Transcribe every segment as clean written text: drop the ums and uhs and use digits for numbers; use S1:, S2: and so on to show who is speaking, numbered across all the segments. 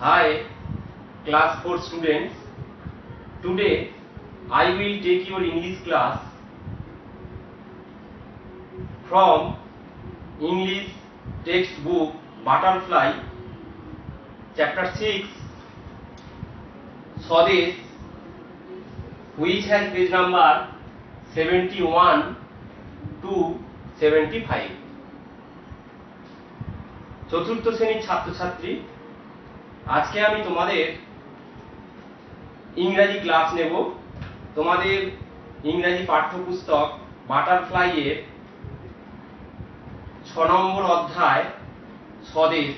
S1: Hi, class 4 students. Today I will take your English class from English textbook Butterfly, chapter 6, Swades, which has page number 71 to 75. চতুর্থ শ্রেণীর ছাত্রছাত্রী, আজকে আমি তোমাদের ইংরেজি ক্লাস নেব। তোমাদের ইংরেজি পাঠ্যপুস্তক বাটারফ্লাই এর 6 নম্বর অধ্যায় স্বদেশ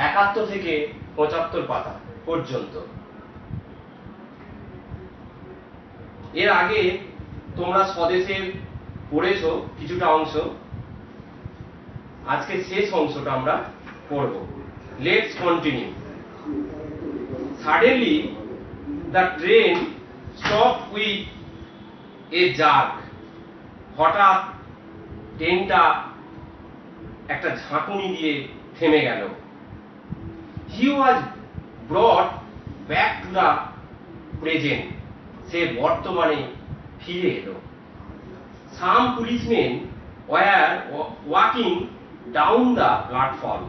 S1: 71 থেকে 75 পাতা পর্যন্ত। এর আগে তোমরা স্বদেশের পড়েছো কিছুটা অংশ, আজকে শেষ অংশটা আমরা পড়ব। Let's continue. Suddenly the train stopped with a jerk. হঠাৎ ট্রেনটা একটা ঝাঁকুনি দিয়ে থেমে গেল। He was brought back to the present. সে বর্তমানে ফিরে এলো। Some policemen were walking down the platform.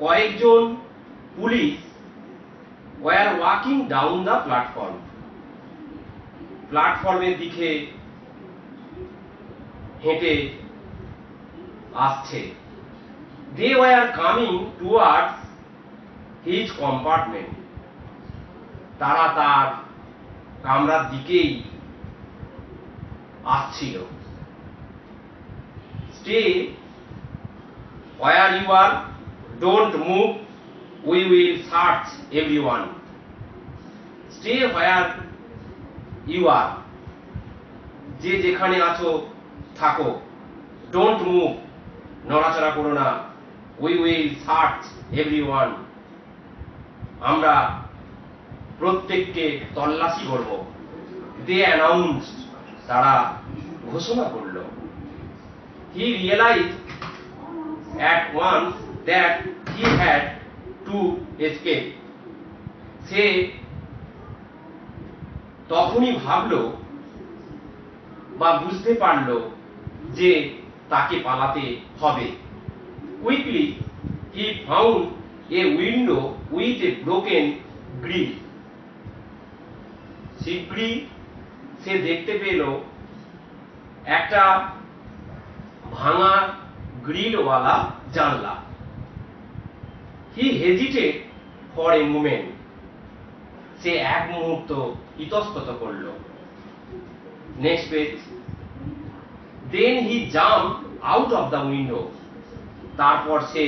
S1: কয়েকজন police were walking down the platform. প্ল্যাটফর্মের দিকে হেঁটে আসছে। They were coming towards his compartment. তারা তার কামরার দিকেই আসছিল। Stay where you are, don't move, we will search everyone. Stay where you are, যে যেখানে আছো থাকো, don't move, নড়াচড়া করো না, we will search everyone, আমরা প্রত্যেককে তল্লাশি করব। They announced, তারা ঘোষণা করল। He realized at once that he had to escape. সে তখনই ভাবলো বা বুঝতে পারল যে তাকে পালাতে হবে। Quickly he found a window with a broken grill. শীঘ্রই সে দেখতে পেল একটা ভাঙা গ্রিলওয়ালা জানলা। He hesitated for a moment. সে এক মুহূর্ত ইতস্তত করল। Next page. Then he jumped out of the window. তারপর সে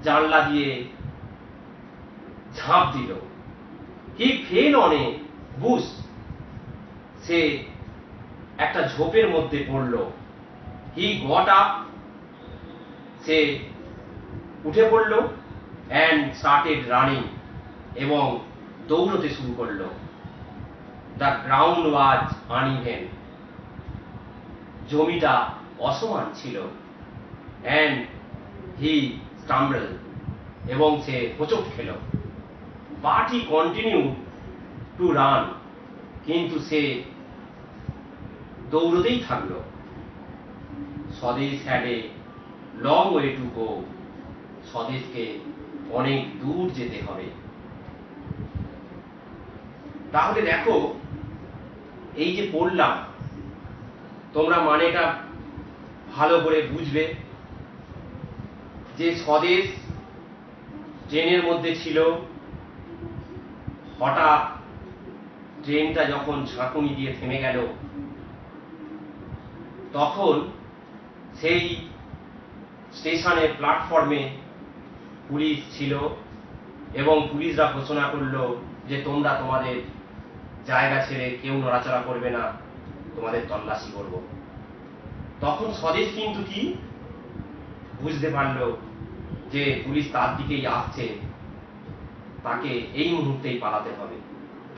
S1: জানলা দিয়ে ঝাঁপ দিল। He fell on a bush. সে একটা ঝোপের মধ্যে পড়ল। He got up. সে উঠে পড়ল and started running. এবং দৌড়তে শুরু করল। The ground was uneven. জমিটা অসমান ছিল। And he stumbled. এবং সে হোঁচট খেল। But he continued to run. কিন্তু সে দৌড়তেই থাকলো। স্বদেশ had a long way to go. স্বদেশকে অনেক দূর যেতে হবে। তাহলে দেখো, এই যে পড়লাম, তোমরা মানেটা ভালো করে বুঝবে যে স্বদেশ ট্রেনের মধ্যে ছিল। হঠাৎ ট্রেনটা যখন ঝাঁকুনি দিয়ে থেমে গেল, তখন সেই স্টেশনের প্ল্যাটফর্মে পুলিশ ছিল এবং পুলিশরা ঘোষণা করলো যে তোমরা তোমাদের জায়গা ছেড়ে কেউ নড়াচড়া করবে না, তোমাদের তল্লাশি করব। তখন স্বদেশ কিন্তু কি বুঝতে পারলো যে পুলিশ তার দিকেই আসছে, তাকে এই মুহূর্তেই পালাতে হবে।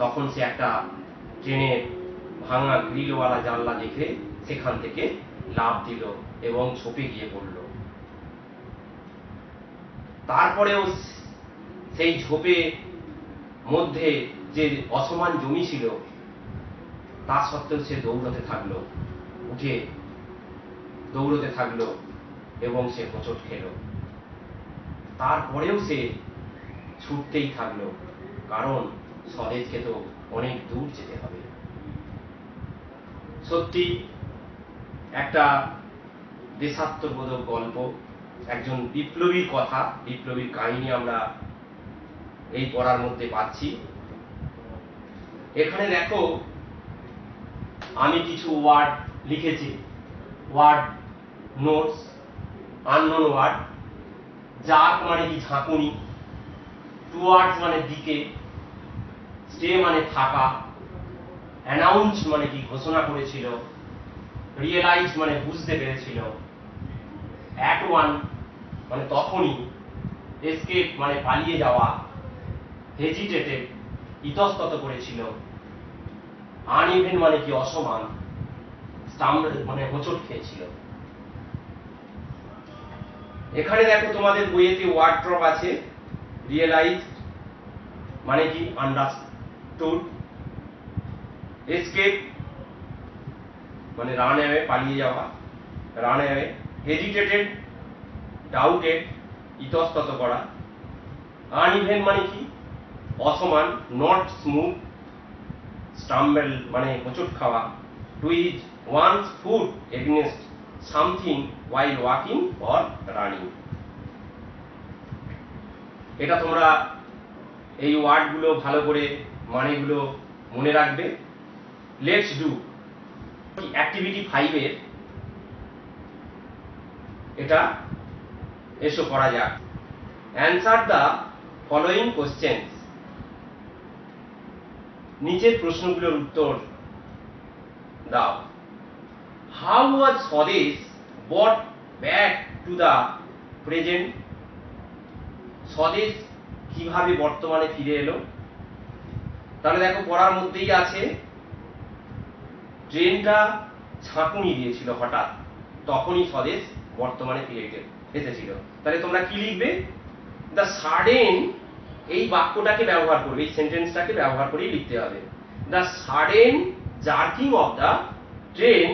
S1: তখন সে একটা ট্রেনের ভাঙা গ্রিলওয়ালা জানলা দেখে সেখান থেকে লাফ দিল এবং ঝোপে গিয়ে পড়ল। তারপরেও সেই ঝোপে মধ্যে যে অসমান জমি ছিল তা সত্ত্বেও সে দৌড়তে থাকলো, উঠে দৌড়তে থাকলো এবং সে হোঁচট খেল। তারপরেও সে ছুটতেই থাকলো, কারণ স্বদেশকে তো অনেক দূর যেতে হবে। সত্যি একটা দেশাত্মবোধক গল্প, একজন বিপ্লবীর কথা, বিপ্লবীর কাহিনী আমরা এই পড়ার মধ্যে পাচ্ছি। এখানে দেখো আমি কিছু ওয়ার্ড লিখেছি, ওয়ার্ড নোটস, আননোন ওয়ার্ড। জাক মানে কি ঝাঁকুনি, টুয়ার্ডস মানে দিকে, স্টে মানে থাকা, অ্যানাউন্স মানে কি ঘোষণা করেছিল, রিয়েলাইজ মানে বুঝতে পেরেছিল, অ্যাট ওয়ান মানে তখনই, এসকেপ মানে পালিয়ে যাওয়া, হেজিটেটেড ইতস্তত করেছিল, আনইভেন মানে কি অসমান, স্টাম্বল মানে হোঁচট খেয়েছিল। এখানে দেখো তোমাদের বইয়েতে ওয়ার্ড ড্রপ আছে। রিয়েলাইজ মানে কি আন্ডারস্টুড, এসকেপ মানে রান অ্যাওয়ে পালিয়ে যাওয়া, রান অ্যাওয়ে, হেজিটেটেড ডাউটেড ইতস্তত করা, আনইভেন মানে কি অসমান, নট স্মুথ, স্টাম্বল মানে হোঁচট খাওয়া, to is one's foot against something while walking or running। এটা তোমরা এই ওয়ার্ডগুলো ভালো করে মানেগুলো মনে রাখবে। লেটস ডু অ্যাক্টিভিটি 5 এর এটা এসো করা যাক। Answer the following questions. নিচের প্রশ্নগুলোর উত্তর দাও। হাউ ওয়াজ স্বদেশ brought back to the present? স্বদেশ কিভাবে বর্তমানে ফিরে এলো? তাহলে দেখো পড়ার মধ্যেই আছে, ট্রেনটা ঝাঁকুনি দিয়েছিল হঠাৎ, তখনই স্বদেশ বর্তমানে ফিরে এসেছিল। তাহলে তোমরা কি লিখবে? দ্য সাডেন, এই বাক্যটাকে ব্যবহার করবে, এই সেন্টেন্সটাকে ব্যবহার করেই লিখতে হবে। The sudden jerking of the train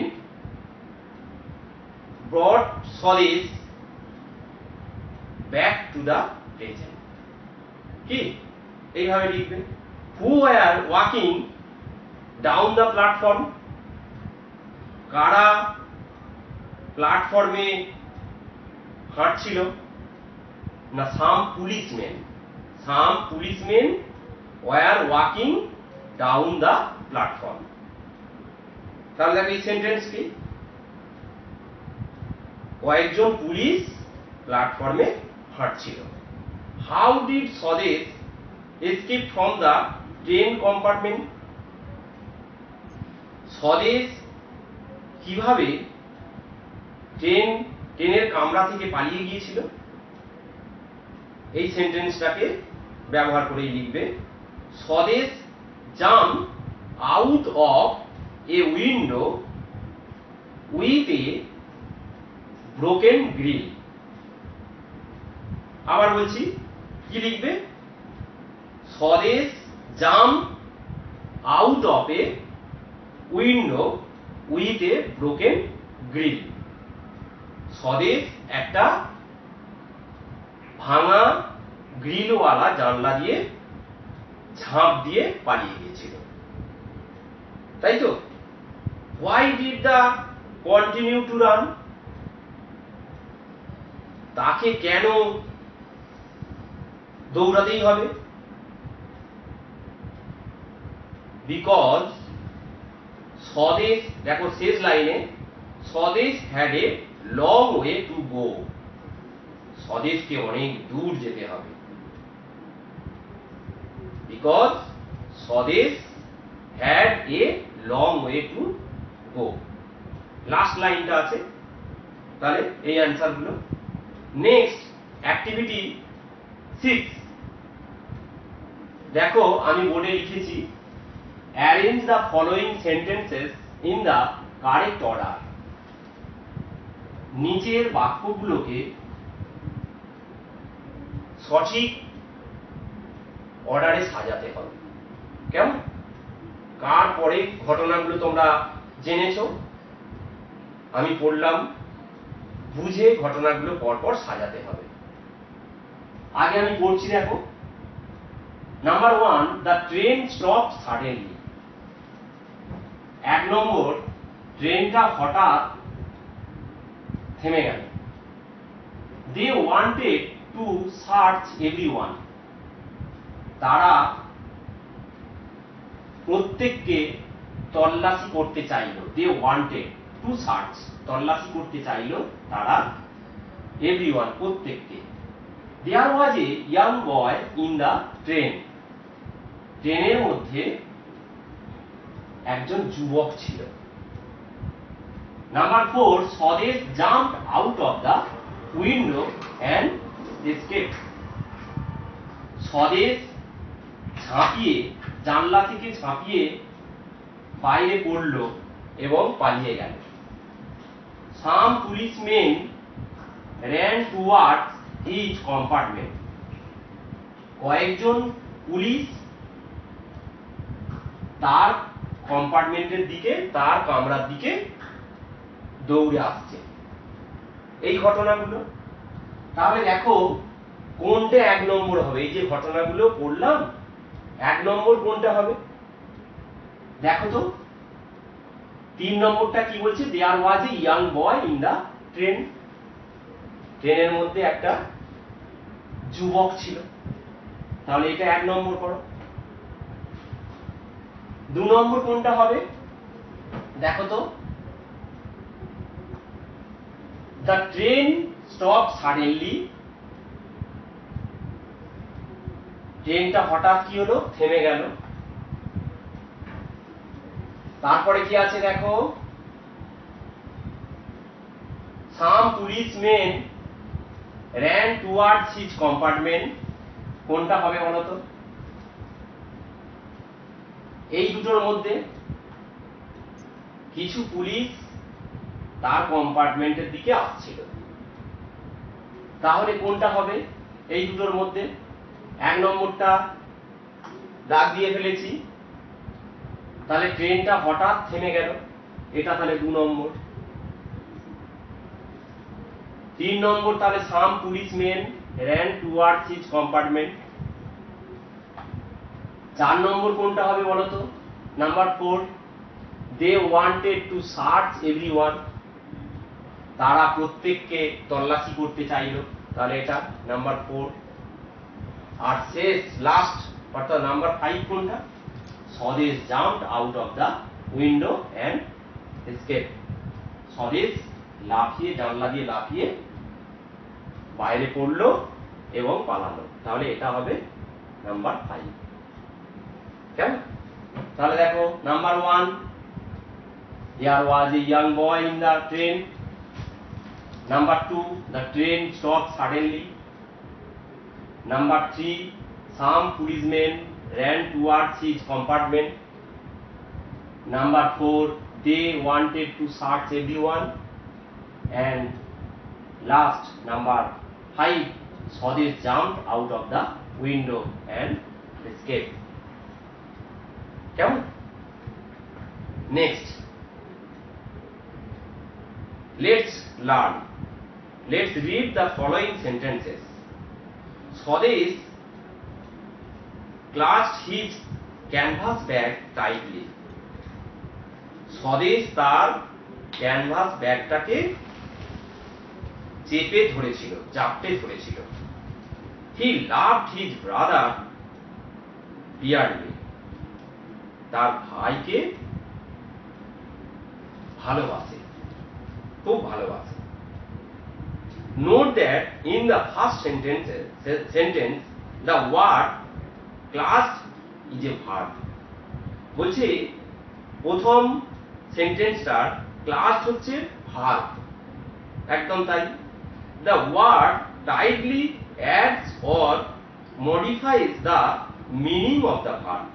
S1: brought Swadesh back to the present। কি এইভাবে লিখবে। Who were walking down the platform? কারা প্ল্যাটফর্মে হাঁটছিল? না, some policemen were walking down the platform। তাহলে দেখো এই সেন্টেন্স কি? কয়েকজন পুলিশ প্ল্যাটফর্মে হাঁটছিল। হাউ ডিড স্বদেশ escape from the train compartment? স্বদেশ কিভাবে ট্রেনের কামরা থেকে পালিয়ে গিয়েছিল? এই সেন্টেন্সটাকে ব্যবহার করেই লিখবে। স্বদেশ jump out of a window with a broken grill. আবার বলছি, কি লিখবে? স্বদেশ jump out of a window with a broken grill. স্বদেশ একটা ভাঙা গ্রিলওয়ালা জানলা দিয়ে ঝাঁপ দিয়ে পালিয়ে গিয়েছিল, তাই তো? Why did the continue to run? তাকে কেন দৌড়াতেই হবে? বিকজ স্বদেশ, দেখো শেষ লাইনে, Swadesh had a long way to go. স্বদেশকে অনেক দূর যেতে হবে। Because Swadesh had a long way to go. Last লাইনটা আছে। তাহলে এই অ্যান্সার গুলো। Next activity 6। দেখো আমি বোর্ডে লিখেছি, arrange the following sentences in the correct order. নিচের বাক্যগুলোকে সঠিক অর্ডারে সাজাতে হবে। কেমন? কার পরে ঘটনাগুলো তোমরা জেনেছো, আমি পড়লাম, বুঝে ঘটনাগুলো পরপর সাজাতে হবে। আগে আমি পড়ছি, দেখো। Number 1, the train stop suddenly. 1 number, ট্রেনটা হঠাৎ থেমে গেল। They wanted to search everyone. তারা প্রত্যেককে তল্লাশি করতে চাইল। দে ওয়ান্টেড টু সার্চ, তল্লাশি করতে চাইল তারা, এভরিওয়ান, প্রত্যেককে। There was a young boy in the train. ট্রেনের মধ্যে একজন যুবক ছিল। Number 4, Swadesh jumped out of the window and escape. Swadesh ঝাঁপিয়ে, জানলা থেকে ঝাঁপিয়ে বাইরে পড়ল এবং পালিয়ে গেল। সাম পুলিশমেন ran towards his compartment. কয়েকজন পুলিশ তার কম্পার্টমেন্টের দিকে, তার কামরার দিকে দৌড়ে আসছে। এই ঘটনাগুলো তাহলে দেখো কোনটা 1 নম্বর হবে। এই যে ঘটনাগুলো পড়লাম, 1 নম্বর কোনটা হবে দেখো তো। 3 নম্বরটা কি বলছে? There was a young boy in the train. ট্রেনের মধ্যে একটা যুবক ছিল, তাহলে এটা 1 নম্বর করো। 2 নম্বর কোনটা হবে দেখো তো। The train stop suddenly. ট্রেনটা হঠাৎ কি হলো? থেমে গেল। তারপরে কি আছে দেখো, সাম পুলিশমেন ran towards his compartment। কোনটা হবে বলো তো? এই দুটোর মধ্যে কিছু পুলিশ তার কম্পার্টমেন্টের দিকে আসছিল, তাহলে কোনটা হবে এই দুটোর মধ্যে? 1 নম্বরটা দাগ দিয়ে ফেলেছি, তাহলে ট্রেনটা হঠাৎ থেমে গেল, এটা তাহলে 2 নম্বর। 3 নম্বর, তাহলে সাম পুলিশমেন ran towards his compartment। 4 নম্বর কোনটা হবে বলো তো? Number 4, they wanted to search everyone। তারা প্রত্যেককে তল্লাশি করতে চাইল, তাহলে এটা নাম্বার 4। আর শেষ লাস্ট অর্থাৎ নাম্বার 5 কোনটা? স্বদেশ jumped out of the window and escape. স্বদেশ লাফিয়ে, জানলা দিয়ে লাফিয়ে বাইরে পড়লো এবং পালালো, তাহলে এটা হবে নাম্বার 5। কেমন? তাহলে দেখো, number 1, there was a young boy in the train. Number 2, the train stopped suddenly. Number 3, some policemen ran towards his compartment. Number 4, they wanted to search everyone. And last, number 5, Swadesh jumped out of the window and escaped. কেমন? Next, let's learn. Let's read the following sentences. Swadesh clutched his canvas bag tightly. স্বদেশ তার canvas ব্যাগটাকে চেপে ধরেছিল, জাপটে ধরেছিল। He loved his brother dearly. তার ভাইকে ভালোবাসে, খুব ভালোবাসে। Note that in the first sentence, the word clutched is a verb. বলছে প্রথম সেন্টেন্সটার ক্লাস হচ্ছে ভার্ব, একদম তাই। The word tightly adds or modifies the meaning of the verb.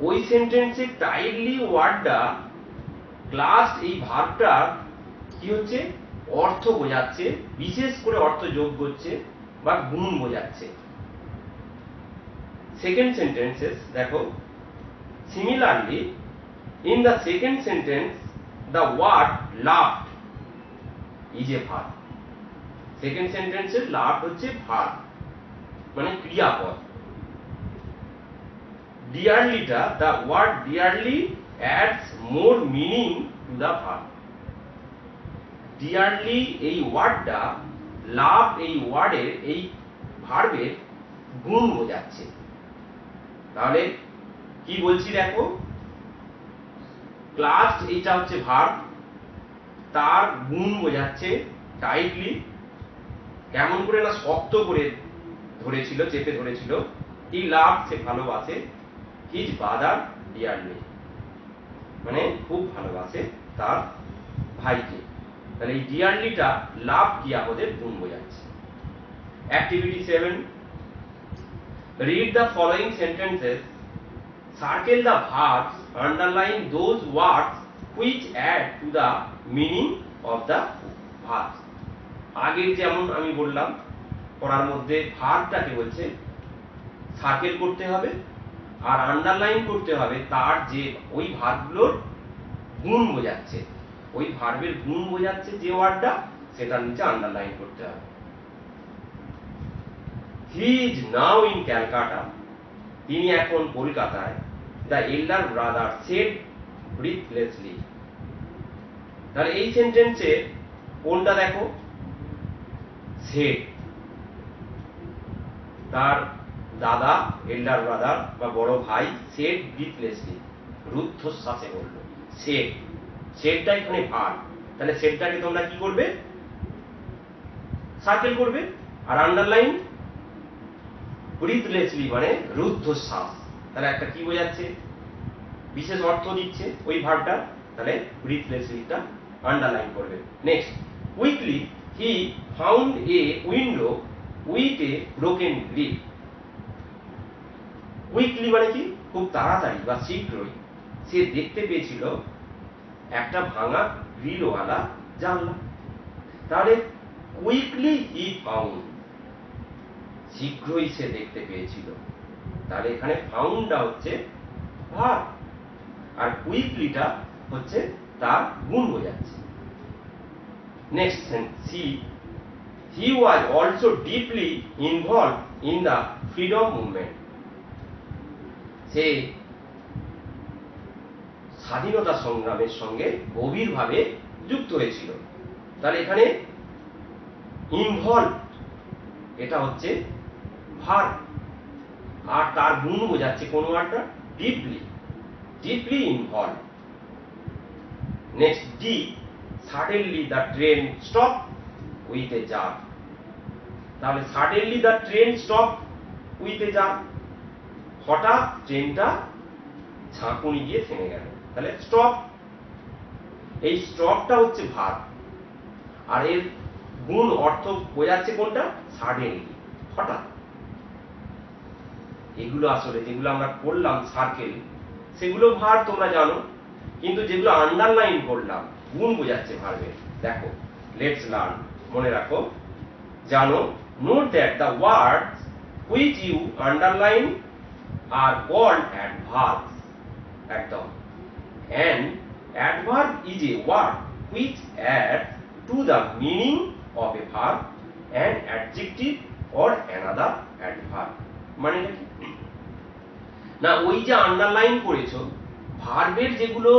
S1: ওই সেন্টেন্সে টাইটলি ওয়ার্ডটা, ক্লাস এই ভার্বটা কি হচ্ছে? অর্থ বোঝাচ্ছে, বিশেষ করে অর্থ যোগ করছে বা গুণ বোঝাচ্ছে। সেকেন্ড সেন্টেন্সেস দেখো, similarly in the second sentence the word loved is a verb. Second সেন্টেন্সের লাভড হচ্ছে ভার্ব, মানে ক্রিয়াপদ। ডিয়ারলিটা, the word dearly adds more meaning to the verb. Dearly এই ওয়ার্ডটা লাভ এই ওয়ার্ডের এই ভার্বের গুণ বোঝাচ্ছে। তাহলে কি বলছি দেখো, ক্লাস এইটা হচ্ছে ভার্ব, তার গুণ বোঝাচ্ছে টাইটলি, কেমন করে না শক্ত করে ধরেছিল, চেপে ধরেছিল। হি লাভ, সে ভালোবাসে, হিজ ব্রাদার ডিয়ারলি, মানে খুব ভালোবাসে তার ভাইকে। তাহলে এই ডিয়ারলিটা লাভ ক্রিয়াপদের গুণ বোঝাচ্ছে। Activity 7, read the following sentences, circle the verbs, underline those words which add to the meaning of the verbs. আগে যেমন আমি বললাম পড়ার মধ্যে ভার্বটাকে বলছে সার্কেল করতে হবে আর আন্ডারলাইন করতে হবে তার যে ওই ভার্বগুলোর গুণ বোঝাচ্ছে, ওই ভার্বের গুণ বোঝাচ্ছে যে ওয়ার্ডটা, সেটার নিচে আন্ডারলাইন করতে হবে। He is now in Calcutta, তিনি এখন কলকাতায়। The elder brother said breathlessly। তাহলে এই সেন্টেন্সে কোনটা দেখো, said, তার দাদা এল্ডার ব্রাদার বা বড় ভাই said breathlessly, রুদ্ধশ্বাসে বলল। said, saidটা এখানে ভার্ব, তাহলে saidটাকে তোমরা কি করবে, সার্কেল করবে আর আন্ডারলাইন breathlessly মানে রুদ্ধশ্বাস। তাহলে একটা কি বোঝাচ্ছে, বিশেষ অর্থ দিচ্ছে ওই ভার্বটা, তাহলে breathlesslyটা আন্ডারলাইন করবে। Next, quickly he found a window with a broken grill. Quickly মানে কি, খুব তাড়াতাড়ি বা শীঘ্রই সে দেখতে পেয়েছিল একটা ভাঙা গ্রিলওয়ালা জানলা। তাহলে কুইকলি হি ফাউন্ড, শীঘ্রই সে দেখতে পেয়েছিল। তাহলে এখানে ফাউন্ডটা হচ্ছে ভার্ব আর কুইকলিটা হচ্ছে তার গুণ বোঝাচ্ছে। Next C, he was also deeply involve in the freedom movement. সে স্বাধীনতা সংগ্রামের সঙ্গে গভীরভাবে যুক্ত হয়েছিল। তাহলে এখানে ইনভলভ এটা হচ্ছে ভার্ব আর তার গুণ বোঝাচ্ছে কোন ওয়ার্ডটা, deeply, deeply involve. Next D, suddenly the train stop with a jerk. তাহলে suddenly the train stop with a jerk, হঠাৎ ট্রেনটা ঝাঁকুনি দিয়ে থেমে গেল। তাহলে স্টপ, এই স্টপটা হচ্ছে ভার্ব আর এর গুণ অর্থ বোঝাচ্ছে কোনটা, সাডেনলি, হঠাৎ। এগুলো আসলে যেগুলো আমরা করলাম সার্কেল, সেগুলো ভার্ব তোমরা জানো, কিন্তু যেগুলো আন্ডারলাইন করলাম গুণ বোঝাচ্ছে ভার্বের। দেখো, লেটস লার্ন, মনে রাখো, জানো। Note that the words which you underline are called adverbs. একদম। And adverb is a word which adds to the meaning of a verb an adjective or another adverb। মানে না, ওই যে আন্ডারলাইন করেছো ভার্বের যেগুলো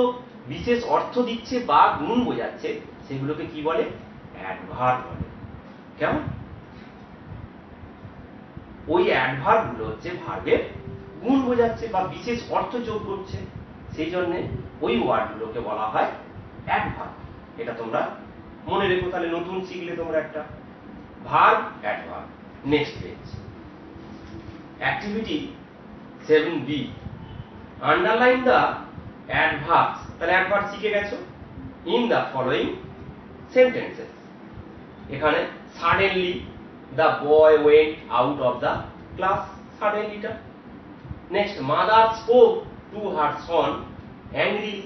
S1: বিশেষ অর্থ দিচ্ছে বা গুণ বোঝাচ্ছে সেগুলোকে কি বলে, অ্যাডভার্ব বলে। কেমন, ওই অ্যাডভার্ব গুলো হচ্ছে ভার্বের গুণ বোঝাচ্ছে বা বিশেষ অর্থ যোগ করছে, সেই জন্য ওই ওয়ার্ডগুলোকে বলা হয় অ্যাডভার্ব। এটা তোমরা মনে রেখো, তাহলে নতুন শিখলে তোমরা একটা verb adverb. Next page, activity 7B, underline the adverbs. তাহলে অ্যাডভার্ব শিখে গেছো ইন দ্য ফলোইং সেন্টেন্সেস। এখানে suddenly the boy went out of the class, সাডেনলিটা। Next, mother spoke to her son angrily,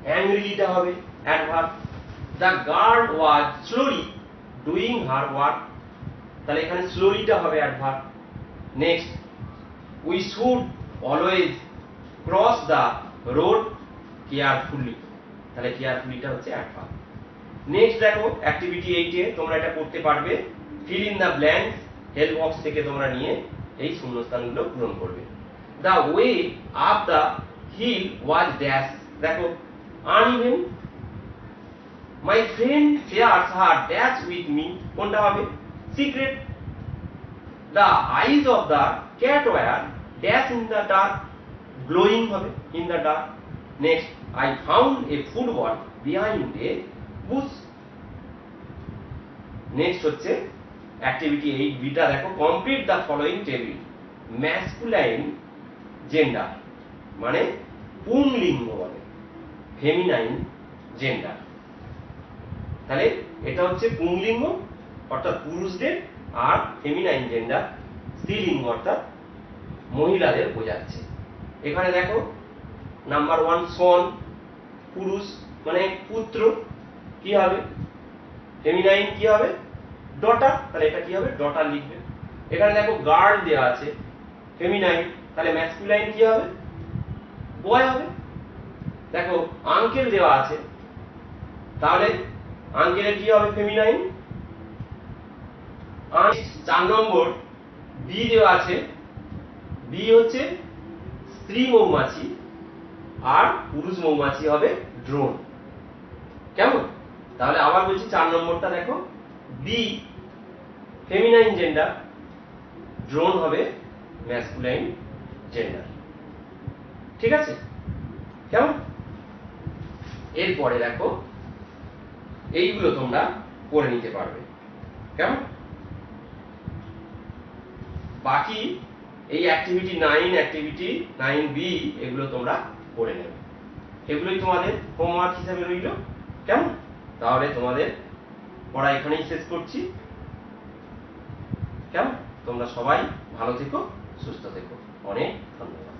S1: অ্যাংরিলিটা হবে adverb. The girl was slowly doing her work, তাহলে এখানে স্লোলিটা হবে adverb. Next, we should always cross the road carefully, তাহলে কেয়ারফুলিটা হচ্ছে অ্যাডভার্ব। নেক্সট দেখো অ্যাক্টিভিটি 8 এ তোমরা এটা করতে পারবে, fill in the blanks, help box থেকে তোমরা নিয়ে এই শূন্যস্থানগুলো পূরণ করবে। The way up the hill was dash, দেখো uneven, my friend shares her dash with me, কোনটা হবে? Secret. The eyes of the cat were dash in the dark, glowing হবে, in the dark. Next, I found a football behind a bush. Next হচ্ছে activity 8 বিটা, দেখো complete the following table, masculine gender মানে পুংলিঙ্গ বলে, feminine gender, তাহলে এটা হচ্ছে পুংলিঙ্গ অর্থাৎ পুরুষদের, আর ফেমিনাইন জেন্ডার স্ত্রীলিঙ্গ অর্থাৎ মহিলাদের বোঝাচ্ছে। এখানে দেখো নাম্বার 1 সন, পুরুষ মানে পুত্র, কি হবে? ফেমিনাইন কি হবে? ডটার, তাহলে এটা কি হবে? ডটার লিখবে। এখানে দেখো গার্ল দেওয়া আছে ফেমিনাইন, তাহলে ম্যাসকুলাইন কি হবে? বয় হবে। দেখো আঙ্কেল দেওয়া আছে, তাহলে আঙ্কেলের কি হবে? ফেমিনাইন। 4 নম্বর বি দেওয়া আছে, বি হচ্ছে স্ত্রী মৌমাছি আর পুরুষ মৌমাছি হবে ড্রোন, কেমন? তাহলে আবার বলছি 4 নম্বরটা দেখো, বি ফেমিনাইন জেন্ডার, ড্রোন হবে ম্যাসকুলাইন জেন্ডার, ঠিক আছে? কেমন? এরপরে দেখো এইগুলো তোমরা করে নিতে পারবে, কেমন? বাকি এই অ্যাক্টিভিটি 9, অ্যাক্টিভিটি 9B এগুলো তোমরা করে নেবে, এগুলোই তোমাদের হোমওয়ার্ক হিসেবে রইল, কেমন? তাহলে তোমাদের পড়া এখানেই শেষ করছি, কেমন? তোমরা সবাই ভালো থেকো, সুস্থ থেকো, অনেক ধন্যবাদ।